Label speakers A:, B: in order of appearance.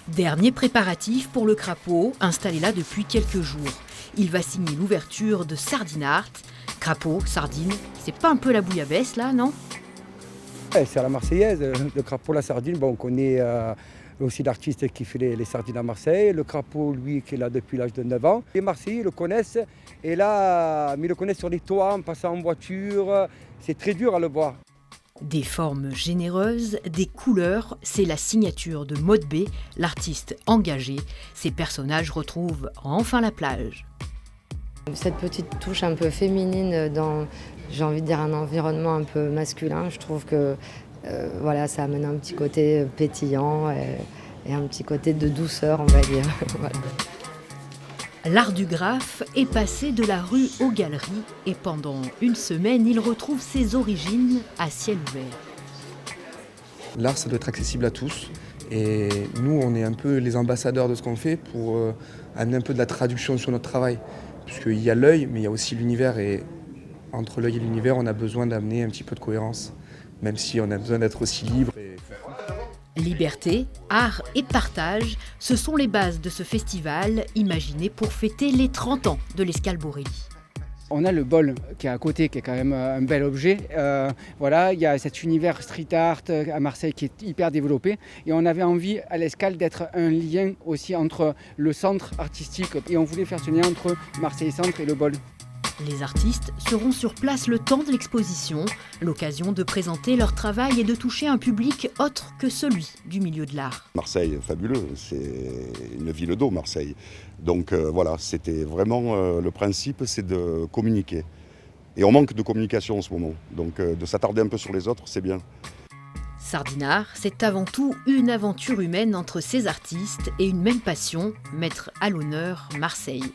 A: Dernier préparatif pour le crapaud, installé là depuis quelques jours. Il va signer l'ouverture de Sardinart. Crapaud, sardine, c'est pas un peu la bouillabaisse là, non?
B: C'est à la Marseillaise, le crapaud, la sardine. Bon, on connaît aussi l'artiste qui fait les sardines à Marseille. Le crapaud, lui, qui est là depuis l'âge de 9 ans. Les Marseillais le connaissent, et là, mais ils le connaissent sur les toits, en passant en voiture. C'est très dur à le voir.
A: Des formes généreuses, des couleurs, c'est la signature de Maud B, l'artiste engagé. Ces personnages retrouvent enfin la plage.
C: Cette petite touche un peu féminine dans, j'ai envie de dire, un environnement un peu masculin, je trouve que voilà, ça amène un petit côté pétillant et un petit côté de douceur, on va dire. Voilà.
A: L'art du graphe est passé de la rue aux galeries et pendant une semaine, il retrouve ses origines à ciel ouvert.
D: L'art, ça doit être accessible à tous. Et nous, on est un peu les ambassadeurs de ce qu'on fait pour amener un peu de la traduction sur notre travail. Puisqu'il y a l'œil, mais il y a aussi l'univers. Et entre l'œil et l'univers, on a besoin d'amener un petit peu de cohérence. Même si on a besoin d'être aussi libre.
A: Liberté, art et partage, ce sont les bases de ce festival imaginé pour fêter les 30 ans de l'Escale Borelli.
E: On a le bol qui est à côté, qui est quand même un bel objet. Voilà, il y a cet univers street art à Marseille qui est hyper développé. Et on avait envie à l'Escale d'être un lien aussi entre le centre artistique. Et on voulait faire ce lien entre Marseille Centre et le bol.
A: Les artistes seront sur place le temps de l'exposition, l'occasion de présenter leur travail et de toucher un public autre que celui du milieu de l'art.
F: Marseille, fabuleux, c'est une ville d'eau, Marseille. Donc voilà, c'était vraiment le principe, c'est de communiquer. Et on manque de communication en ce moment, donc de s'attarder un peu sur les autres, c'est bien.
A: Sardinart, c'est avant tout une aventure humaine entre ces artistes et une même passion, mettre à l'honneur Marseille.